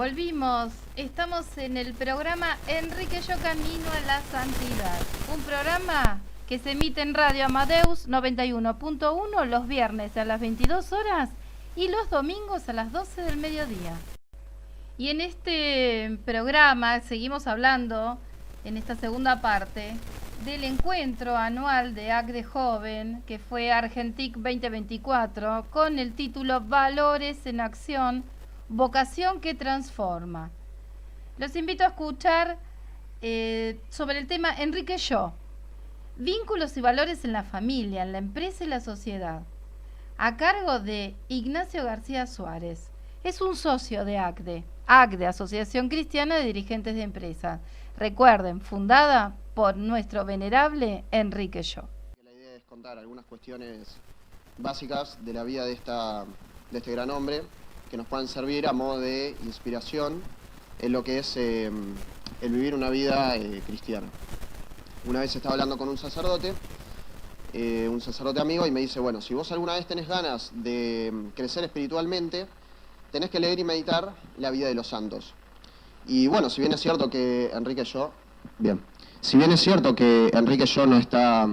Volvimos, estamos en el programa Enrique Yo Camino a la Santidad, un programa que se emite en Radio Amadeus 91.1 los viernes a las 22 horas y los domingos a las 12 del mediodía. Y en este programa seguimos hablando, en esta segunda parte, del encuentro anual de ACDE Joven, que fue Argentic 2024, con el título Valores en Acción, Vocación que Transforma. Los invito a escuchar sobre el tema Enrique Yo, Vínculos y Valores en la Familia, en la Empresa y la Sociedad, a cargo de Ignacio García Suárez. Es un socio de ACDE, Asociación Cristiana de Dirigentes de Empresas. Recuerden, fundada por nuestro venerable Enrique Yo. La idea es contar algunas cuestiones básicas de la vida de este gran hombre que nos puedan servir a modo de inspiración en lo que es el vivir una vida cristiana. Una vez estaba hablando con un sacerdote amigo, y me dice, bueno, si vos alguna vez tenés ganas de crecer espiritualmente, tenés que leer y meditar la vida de los santos. Y bueno, si bien es cierto que Enrique Yo no está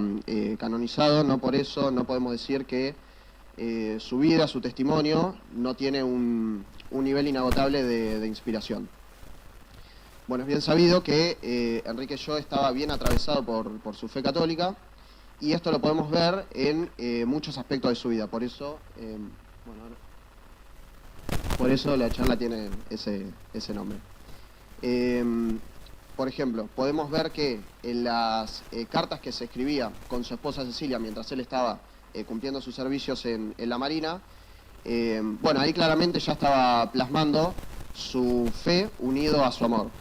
canonizado, no por eso no podemos decir que su vida, su testimonio, no tiene un nivel inagotable de inspiración. Bueno, es bien sabido que Enrique Yo estaba bien atravesado por su fe católica, y esto lo podemos ver en muchos aspectos de su vida. Por eso la charla tiene ese nombre. Por ejemplo, podemos ver que en las cartas que se escribía con su esposa Cecilia mientras él estaba cumpliendo sus servicios en la Marina, ahí claramente ya estaba plasmando su fe unido a su amor.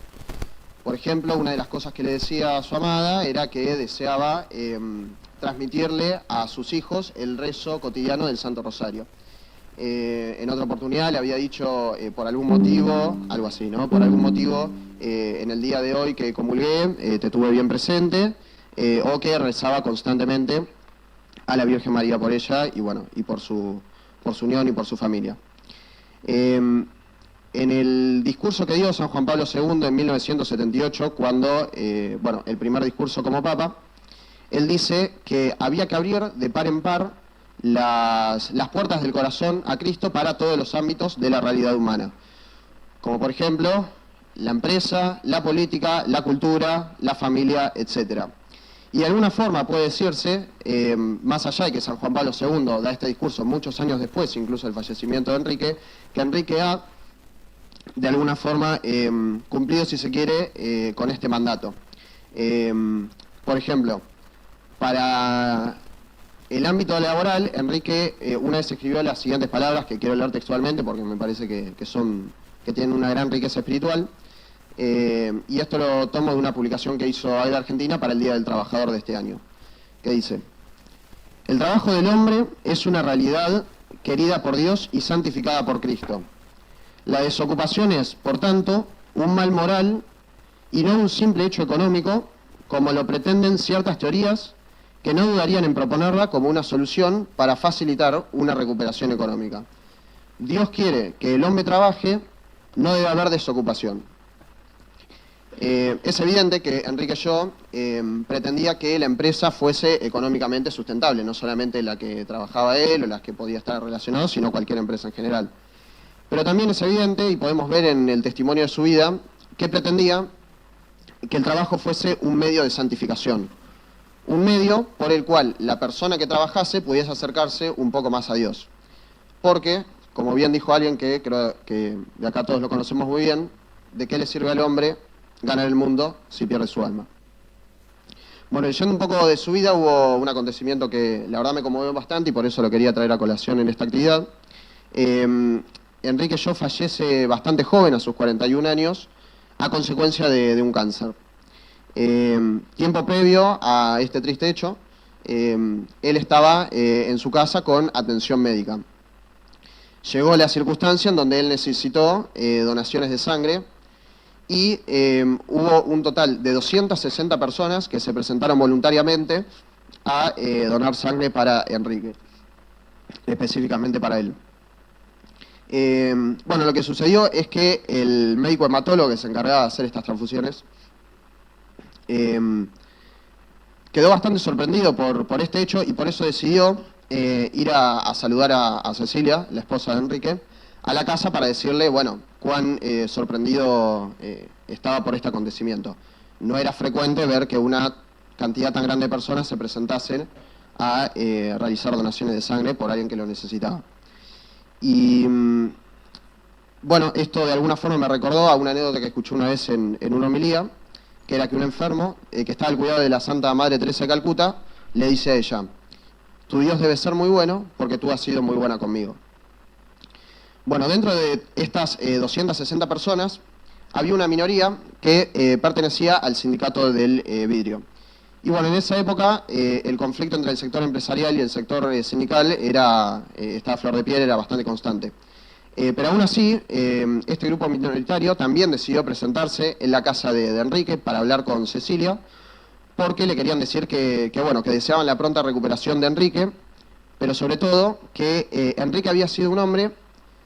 Por ejemplo, una de las cosas que le decía a su amada era que deseaba transmitirle a sus hijos el rezo cotidiano del Santo Rosario. En otra oportunidad le había dicho, por algún motivo, algo así, ¿no? Por algún motivo, en el día de hoy que comulgué, te tuve bien presente, o que rezaba constantemente a la Virgen María por ella y por su unión y por su familia. En el discurso que dio San Juan Pablo II en 1978, cuando, el primer discurso como Papa, él dice que había que abrir de par en par las puertas del corazón a Cristo para todos los ámbitos de la realidad humana, como por ejemplo la empresa, la política, la cultura, la familia, etcétera. Y de alguna forma puede decirse, más allá de que San Juan Pablo II da este discurso muchos años después, incluso del fallecimiento de Enrique, que Enrique ha, de alguna forma, cumplido, si se quiere, con este mandato. Por ejemplo, para el ámbito laboral, Enrique una vez escribió las siguientes palabras, que quiero leer textualmente porque me parece que tienen una gran riqueza espiritual. Y esto lo tomo de una publicación que hizo AIDA Argentina para el Día del Trabajador de este año, que dice: el trabajo del hombre es una realidad querida por Dios y santificada por Cristo. La desocupación es, por tanto, un mal moral y no un simple hecho económico, como lo pretenden ciertas teorías que no dudarían en proponerla como una solución para facilitar una recuperación económica. Dios quiere que el hombre trabaje, no debe haber desocupación. Es evidente que Enrique Yo pretendía que la empresa fuese económicamente sustentable, no solamente la que trabajaba él o las que podía estar relacionado, sino cualquier empresa en general. Pero también es evidente, y podemos ver en el testimonio de su vida, que pretendía que el trabajo fuese un medio de santificación, un medio por el cual la persona que trabajase pudiese acercarse un poco más a Dios. Porque, como bien dijo alguien que creo que de acá todos lo conocemos muy bien, ¿de qué le sirve al hombre ganar el mundo si pierde su alma? Bueno, leyendo un poco de su vida, hubo un acontecimiento que la verdad me conmovió bastante y por eso lo quería traer a colación en esta actividad. Enrique Yo fallece bastante joven, a sus 41 años, a consecuencia de un cáncer. Tiempo previo a este triste hecho, él estaba en su casa con atención médica. Llegó la circunstancia en donde él necesitó donaciones de sangre, y hubo un total de 260 personas que se presentaron voluntariamente a donar sangre para Enrique, específicamente para él. Bueno, lo que sucedió es que el médico hematólogo que se encargaba de hacer estas transfusiones quedó bastante sorprendido por este hecho y por eso decidió ir a saludar a Cecilia, la esposa de Enrique, a la casa para decirle, bueno, cuán sorprendido estaba por este acontecimiento. No era frecuente ver que una cantidad tan grande de personas se presentasen a realizar donaciones de sangre por alguien que lo necesitaba. Y bueno, esto de alguna forma me recordó a una anécdota que escuché una vez en una homilía, que era que un enfermo que estaba al cuidado de la Santa Madre Teresa de Calcuta le dice a ella: tu Dios debe ser muy bueno porque tú has sido muy buena conmigo. Bueno, dentro de estas 260 personas había una minoría que pertenecía al sindicato del vidrio. Y bueno, en esa época el conflicto entre el sector empresarial y el sector sindical estaba a flor de piel, era bastante constante. Pero aún así, este grupo minoritario también decidió presentarse en la casa de Enrique para hablar con Cecilia, porque le querían decir que deseaban la pronta recuperación de Enrique, pero sobre todo que Enrique había sido un hombre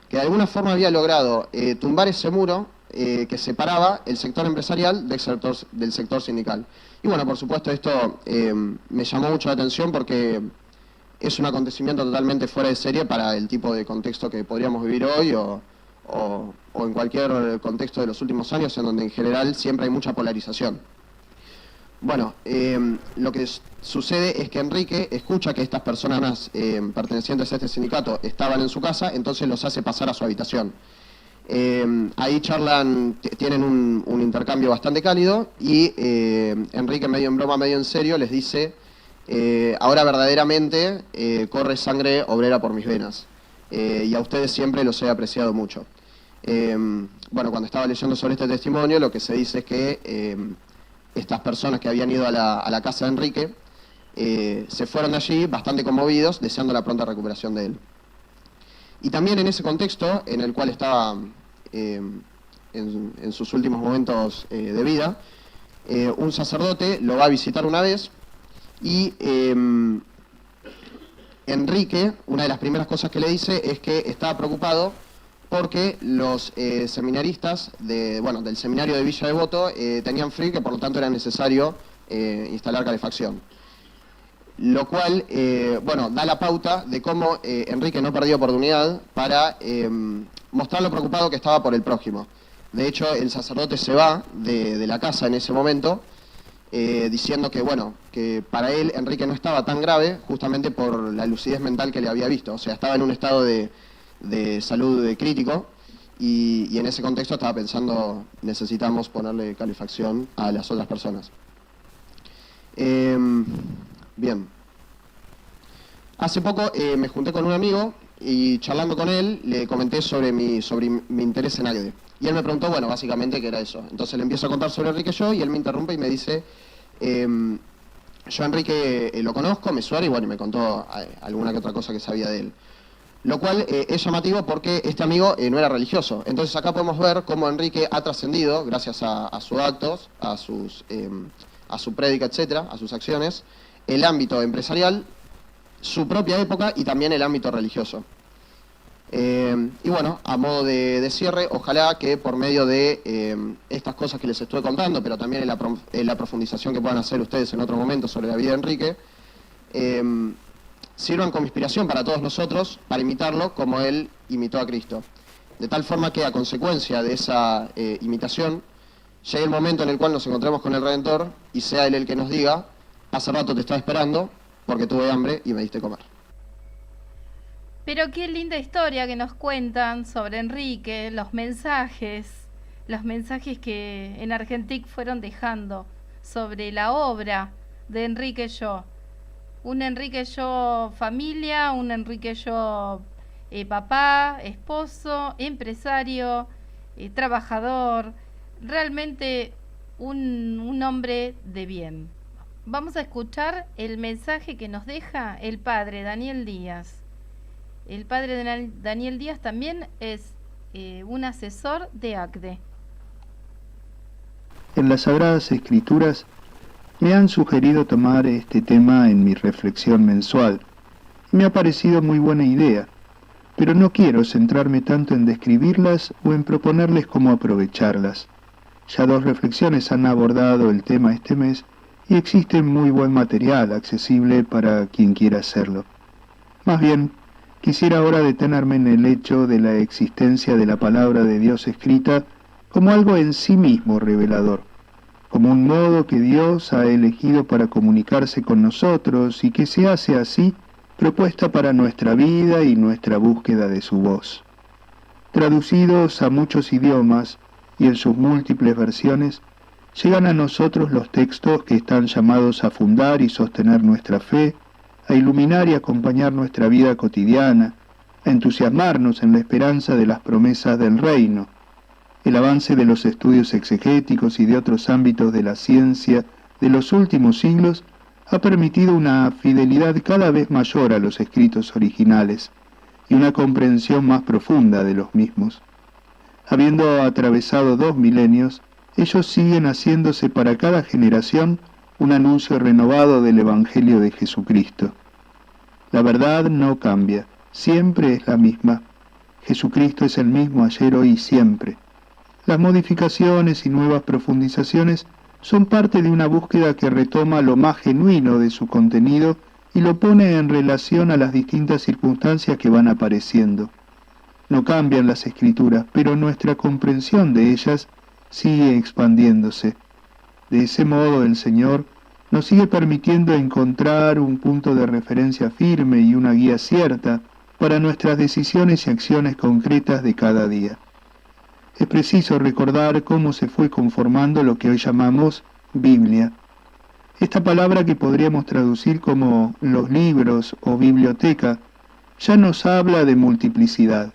que de alguna forma había logrado tumbar ese muro que separaba el sector empresarial del sector sindical. Y bueno, por supuesto esto me llamó mucho la atención porque es un acontecimiento totalmente fuera de serie para el tipo de contexto que podríamos vivir hoy o en cualquier contexto de los últimos años, en donde en general siempre hay mucha polarización. Bueno, lo que sucede es que Enrique escucha que estas personas pertenecientes a este sindicato estaban en su casa, entonces los hace pasar a su habitación. Ahí charlan, tienen un intercambio bastante cálido y Enrique, medio en broma, medio en serio, les dice: ahora verdaderamente corre sangre obrera por mis venas y a ustedes siempre los he apreciado mucho. Bueno, cuando estaba leyendo sobre este testimonio, lo que se dice es que estas personas que habían ido a la casa de Enrique se fueron de allí bastante conmovidos, deseando la pronta recuperación de él. Y también en ese contexto, en el cual estaba en sus últimos momentos de vida, un sacerdote lo va a visitar una vez y Enrique, una de las primeras cosas que le dice es que estaba preocupado porque los seminaristas del seminario de Villa Devoto tenían frío y que por lo tanto era necesario instalar calefacción. Lo cual, da la pauta de cómo Enrique no perdió oportunidad para mostrar lo preocupado que estaba por el prójimo. De hecho, el sacerdote se va de la casa en ese momento, diciendo que para él Enrique no estaba tan grave, justamente por la lucidez mental que le había visto. O sea, estaba en un estado de salud crítico y en ese contexto estaba pensando: necesitamos ponerle calefacción a las otras personas. Bien. Hace poco me junté con un amigo y charlando con él le comenté sobre mi interés en Agde. Y él me preguntó, básicamente qué era eso. Entonces le empiezo a contar sobre Enrique yo y él me interrumpe y me dice: yo a Enrique lo conozco, me suena y me contó alguna que otra cosa que sabía de él. Lo cual es llamativo porque este amigo no era religioso. Entonces acá podemos ver cómo Enrique ha trascendido, gracias a sus actos, a su prédica, etcétera, a sus acciones, el ámbito empresarial, su propia época y también el ámbito religioso. A modo de cierre, ojalá que por medio de estas cosas que les estuve contando, pero también en la profundización que puedan hacer ustedes en otro momento sobre la vida de Enrique, sirvan como inspiración para todos nosotros, para imitarlo como él imitó a Cristo. De tal forma que a consecuencia de esa imitación, llegue el momento en el cual nos encontremos con el Redentor y sea él el que nos diga: hace rato te estaba esperando porque tuve hambre y me diste comer. Pero qué linda historia que nos cuentan sobre Enrique, los mensajes que en Argentic fueron dejando sobre la obra de Enrique Yo. Un Enrique Yo familia, un Enrique Yo papá, esposo, empresario, trabajador, realmente un hombre de bien. Vamos a escuchar el mensaje que nos deja el padre Daniel Díaz. El padre Daniel Díaz también es un asesor de Agde. En las Sagradas Escrituras me han sugerido tomar este tema en mi reflexión mensual. Me ha parecido muy buena idea, pero no quiero centrarme tanto en describirlas o en proponerles cómo aprovecharlas. Ya 2 reflexiones han abordado el tema este mes y existe muy buen material accesible para quien quiera hacerlo. Más bien, quisiera ahora detenerme en el hecho de la existencia de la palabra de Dios escrita como algo en sí mismo revelador, como un modo que Dios ha elegido para comunicarse con nosotros y que se hace así propuesta para nuestra vida y nuestra búsqueda de su voz. Traducidos a muchos idiomas y en sus múltiples versiones, llegan a nosotros los textos que están llamados a fundar y sostener nuestra fe, a iluminar y acompañar nuestra vida cotidiana, a entusiasmarnos en la esperanza de las promesas del reino. El avance de los estudios exegéticos y de otros ámbitos de la ciencia de los últimos siglos ha permitido una fidelidad cada vez mayor a los escritos originales y una comprensión más profunda de los mismos. Habiendo atravesado 2 milenios, ellos siguen haciéndose para cada generación un anuncio renovado del Evangelio de Jesucristo. La verdad no cambia, siempre es la misma. Jesucristo es el mismo ayer, hoy y siempre. Las modificaciones y nuevas profundizaciones son parte de una búsqueda que retoma lo más genuino de su contenido y lo pone en relación a las distintas circunstancias que van apareciendo. No cambian las escrituras, pero nuestra comprensión de ellas sigue expandiéndose. De ese modo el Señor nos sigue permitiendo encontrar un punto de referencia firme y una guía cierta para nuestras decisiones y acciones concretas de cada día. Es preciso recordar cómo se fue conformando lo que hoy llamamos Biblia. Esta palabra, que podríamos traducir como los libros o biblioteca, ya nos habla de multiplicidad.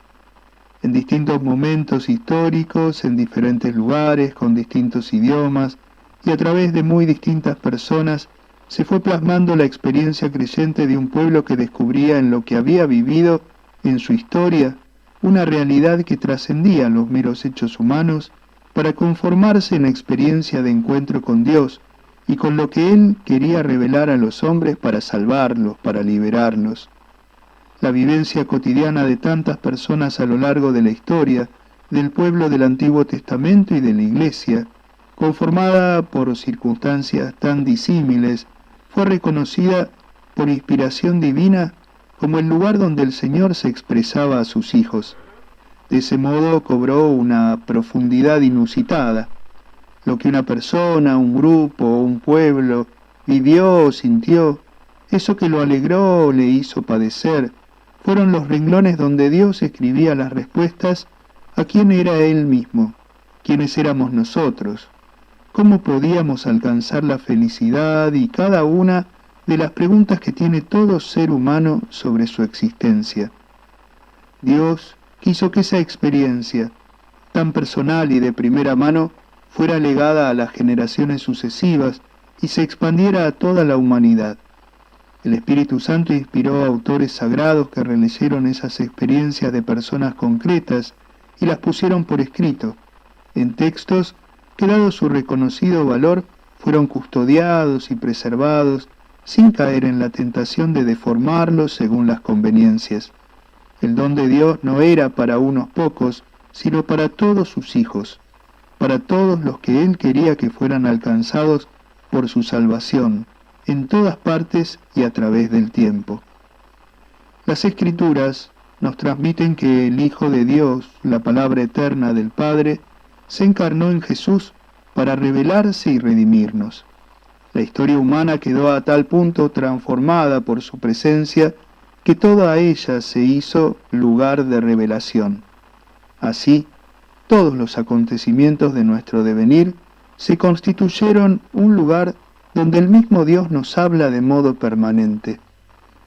En distintos momentos históricos, en diferentes lugares, con distintos idiomas y a través de muy distintas personas, se fue plasmando la experiencia creyente de un pueblo que descubría en lo que había vivido en su historia una realidad que trascendía los meros hechos humanos para conformarse en experiencia de encuentro con Dios y con lo que Él quería revelar a los hombres para salvarlos, para liberarlos. La vivencia cotidiana de tantas personas a lo largo de la historia, del pueblo del Antiguo Testamento y de la Iglesia, conformada por circunstancias tan disímiles, fue reconocida por inspiración divina como el lugar donde el Señor se expresaba a sus hijos. De ese modo cobró una profundidad inusitada. Lo que una persona, un grupo o un pueblo vivió o sintió, eso que lo alegró o le hizo padecer, fueron los renglones donde Dios escribía las respuestas a quién era Él mismo, quiénes éramos nosotros, cómo podíamos alcanzar la felicidad y cada una de las preguntas que tiene todo ser humano sobre su existencia. Dios quiso que esa experiencia, tan personal y de primera mano, fuera legada a las generaciones sucesivas y se expandiera a toda la humanidad. El Espíritu Santo inspiró a autores sagrados que releyeron esas experiencias de personas concretas y las pusieron por escrito, en textos que, dado su reconocido valor, fueron custodiados y preservados sin caer en la tentación de deformarlos según las conveniencias. El don de Dios no era para unos pocos, sino para todos sus hijos, para todos los que Él quería que fueran alcanzados por su salvación, en todas partes y a través del tiempo. Las Escrituras nos transmiten que el Hijo de Dios, la palabra eterna del Padre, se encarnó en Jesús para revelarse y redimirnos. La historia humana quedó a tal punto transformada por su presencia que toda ella se hizo lugar de revelación. Así, todos los acontecimientos de nuestro devenir se constituyeron un lugar donde el mismo Dios nos habla de modo permanente.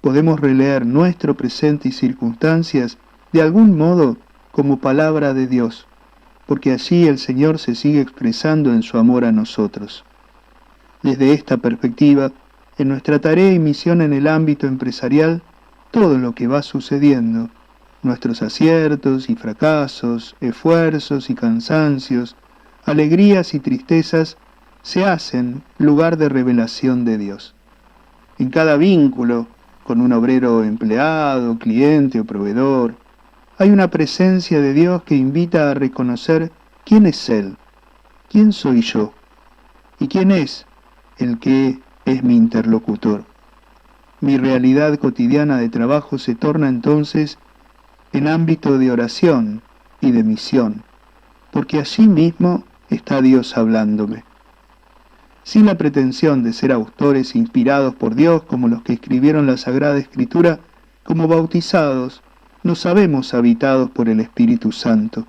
Podemos releer nuestro presente y circunstancias de algún modo como palabra de Dios, porque allí el Señor se sigue expresando en su amor a nosotros. Desde esta perspectiva, en nuestra tarea y misión en el ámbito empresarial, todo lo que va sucediendo, nuestros aciertos y fracasos, esfuerzos y cansancios, alegrías y tristezas, se hacen lugar de revelación de Dios. En cada vínculo, con un obrero empleado, cliente o proveedor, hay una presencia de Dios que invita a reconocer quién es Él, quién soy yo y quién es el que es mi interlocutor. Mi realidad cotidiana de trabajo se torna entonces en ámbito de oración y de misión, porque allí mismo está Dios hablándome. Sin la pretensión de ser autores inspirados por Dios como los que escribieron la Sagrada Escritura, como bautizados, nos sabemos habitados por el Espíritu Santo.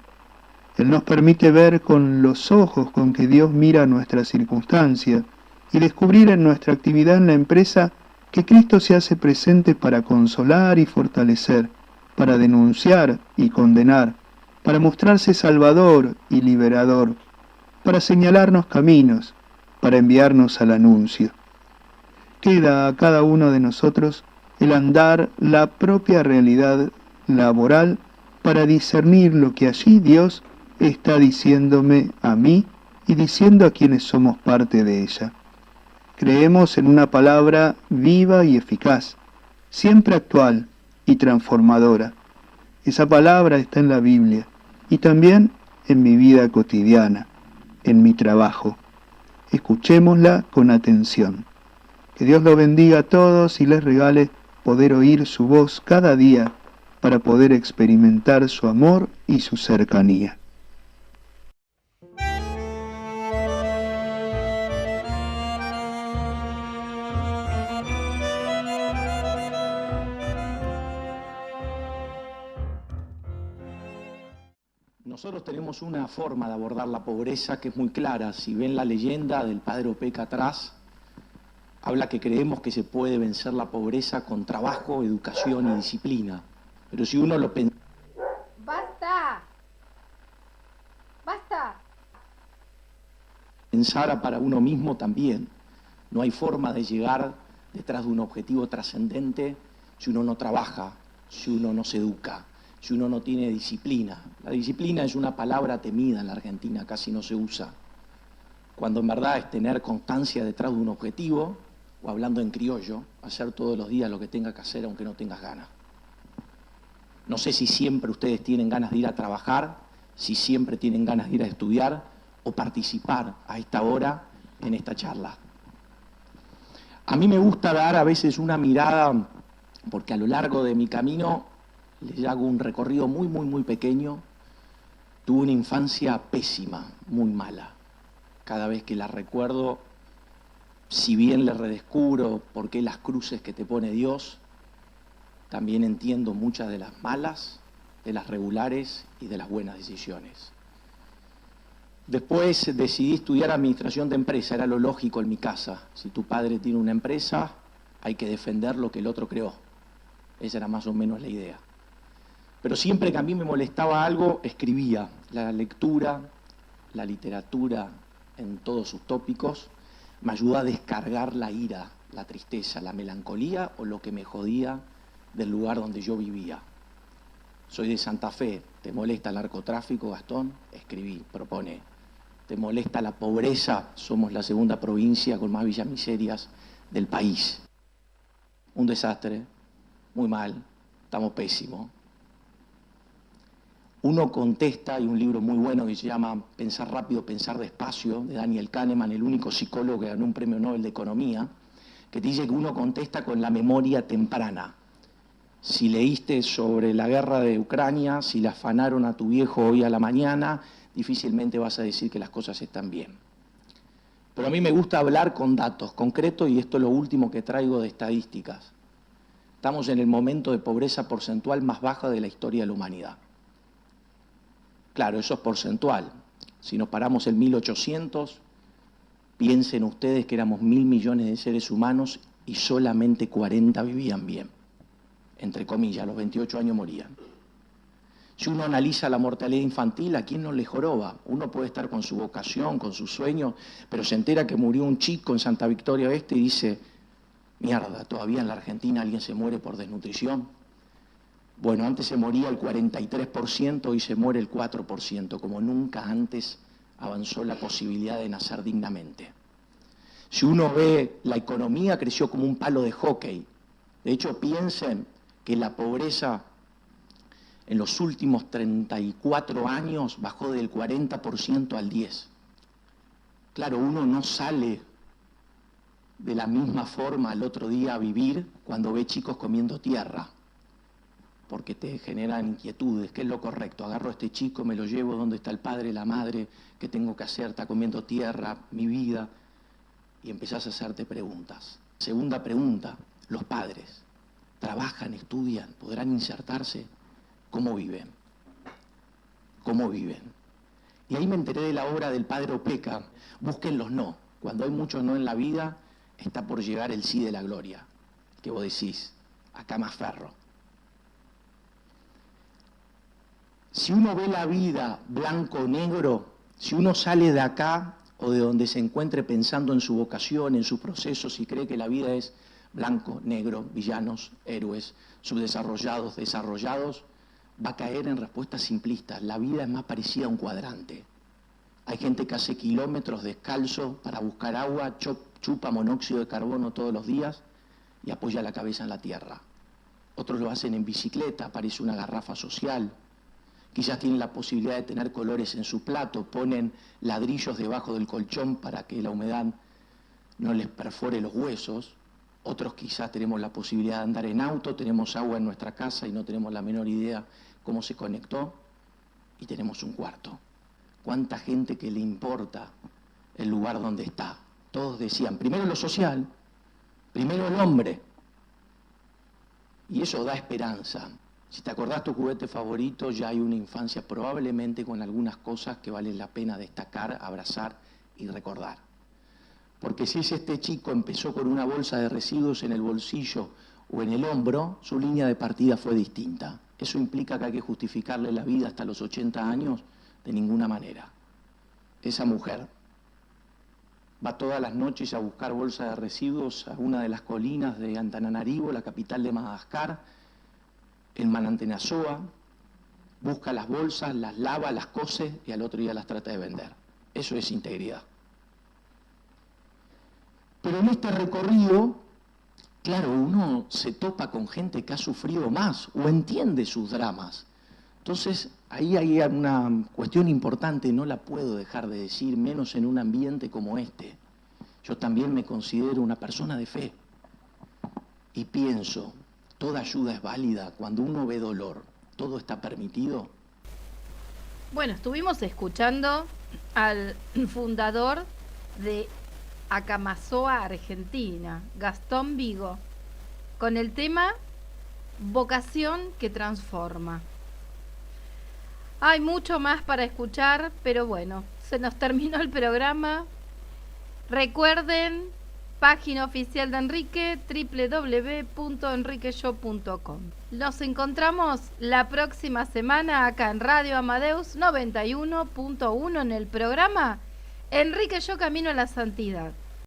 Él nos permite ver con los ojos con que Dios mira nuestra circunstancia y descubrir en nuestra actividad en la empresa que Cristo se hace presente para consolar y fortalecer, para denunciar y condenar, para mostrarse salvador y liberador, para señalarnos caminos, para enviarnos al anuncio. Queda a cada uno de nosotros el andar la propia realidad laboral para discernir lo que allí Dios está diciéndome a mí y diciendo a quienes somos parte de ella. Creemos en una palabra viva y eficaz, siempre actual y transformadora. Esa palabra está en la Biblia y también en mi vida cotidiana, en mi trabajo. Escuchémosla con atención. Que Dios los bendiga a todos y les regale poder oír su voz cada día para poder experimentar su amor y su cercanía. Nosotros tenemos una forma de abordar la pobreza que es muy clara. Si ven la leyenda del Padre Opeca atrás, habla que creemos que se puede vencer la pobreza con trabajo, educación y disciplina. Pero si uno lo piensa... ¡Basta! ¡Basta! Pensara para uno mismo también. No hay forma de llegar detrás de un objetivo trascendente si uno no trabaja, si uno no se educa, si uno no tiene disciplina. La disciplina es una palabra temida en la Argentina, casi no se usa. Cuando en verdad es tener constancia detrás de un objetivo, o hablando en criollo, hacer todos los días lo que tenga que hacer aunque no tengas ganas. No sé si siempre ustedes tienen ganas de ir a trabajar, si siempre tienen ganas de ir a estudiar o participar a esta hora en esta charla. A mí me gusta dar a veces una mirada, porque a lo largo de mi camino les hago un recorrido muy pequeño. Tuve una infancia pésima, muy mala. Cada vez que la recuerdo, si bien le redescubro por qué las cruces que te pone Dios, también entiendo muchas de las malas, de las regulares y de las buenas decisiones. Después decidí estudiar administración de empresa, era lo lógico en mi casa. Si tu padre tiene una empresa, hay que defender lo que el otro creó. Esa era más o menos la idea. Pero siempre que a mí me molestaba algo, escribía. La lectura, la literatura en todos sus tópicos, me ayudó a descargar la ira, la tristeza, la melancolía o lo que me jodía del lugar donde yo vivía. Soy de Santa Fe. ¿Te molesta el narcotráfico, Gastón? Escribí, propone. ¿Te molesta la pobreza? Somos la segunda provincia con más villamiserias del país. Un desastre, muy mal, estamos pésimos. Uno contesta, hay un libro muy bueno que se llama Pensar rápido, pensar despacio, de Daniel Kahneman, el único psicólogo que ganó un premio Nobel de Economía, que te dice que uno contesta con la memoria temprana. Si leíste sobre la guerra de Ucrania, si le afanaron a tu viejo hoy a la mañana, difícilmente vas a decir que las cosas están bien. Pero a mí me gusta hablar con datos concretos y esto es lo último que traigo de estadísticas. Estamos en el momento de pobreza porcentual más baja de la historia de la humanidad. Claro, eso es porcentual. Si nos paramos en 1800, piensen ustedes que éramos 1.000 millones de seres humanos y solamente 40 vivían bien. Entre comillas, a los 28 años morían. Si uno analiza la mortalidad infantil, ¿a quién no le joroba? Uno puede estar con su vocación, con sus sueños, pero se entera que murió un chico en Santa Victoria Oeste y dice, mierda, todavía en la Argentina alguien se muere por desnutrición. Bueno, antes se moría el 43%, hoy se muere el 4%, como nunca antes avanzó la posibilidad de nacer dignamente. Si uno ve, la economía creció como un palo de hockey. De hecho, piensen que la pobreza en los últimos 34 años bajó del 40% al 10%. Claro, uno no sale de la misma forma al otro día a vivir cuando ve chicos comiendo tierra, porque te generan inquietudes. ¿Qué es lo correcto? Agarro a este chico, me lo llevo, ¿dónde está el padre, la madre? ¿Qué tengo que hacer? Está comiendo tierra, mi vida. Y empezás a hacerte preguntas. Segunda pregunta, los padres, ¿trabajan, estudian, podrán insertarse? ¿Cómo viven? ¿Cómo viven? Y ahí me enteré de la obra del padre Opeca. Busquen los no. Cuando hay muchos no en la vida, está por llegar el sí de la gloria. Que vos decís, acá más ferro. Si uno ve la vida blanco o negro, si uno sale de acá o de donde se encuentre pensando en su vocación, en sus procesos, y cree que la vida es blanco, negro, villanos, héroes, subdesarrollados, desarrollados, va a caer en respuestas simplistas. La vida es más parecida a un cuadrante. Hay gente que hace kilómetros descalzo para buscar agua, chupa monóxido de carbono todos los días y apoya la cabeza en la tierra. Otros lo hacen en bicicleta, parece una garrafa social. Quizás tienen la posibilidad de tener colores en su plato, ponen ladrillos debajo del colchón para que la humedad no les perfore los huesos. Otros quizás tenemos la posibilidad de andar en auto, tenemos agua en nuestra casa y no tenemos la menor idea cómo se conectó, y tenemos un cuarto. ¿Cuánta gente que le importa el lugar donde está? Todos decían, primero lo social, primero el hombre. Y eso da esperanza. Si te acordás tu juguete favorito, ya hay una infancia probablemente con algunas cosas que vale la pena destacar, abrazar y recordar. Porque si este chico empezó con una bolsa de residuos en el bolsillo o en el hombro, su línea de partida fue distinta. ¿Eso implica que hay que justificarle la vida hasta los 80 años? De ninguna manera. Esa mujer va todas las noches a buscar bolsa de residuos a una de las colinas de Antananarivo, la capital de Madagascar, en Manantenazoa, busca las bolsas, las lava, las cose y al otro día las trata de vender. Eso es integridad. Pero en este recorrido, claro, uno se topa con gente que ha sufrido más o entiende sus dramas. Entonces, ahí hay una cuestión importante, no la puedo dejar de decir, menos en un ambiente como este. Yo también me considero una persona de fe y pienso, toda ayuda es válida. Cuando uno ve dolor, ¿todo está permitido? Bueno, estuvimos escuchando al fundador de Acamasoa Argentina, Gastón Vigo, con el tema Vocación que transforma. Hay mucho más para escuchar, pero bueno, se nos terminó el programa. Recuerden, página oficial de Enrique, www.enriqueshow.com. Nos encontramos la próxima semana acá en Radio Amadeus 91.1 en el programa Enrique Yo Camino a la Santidad.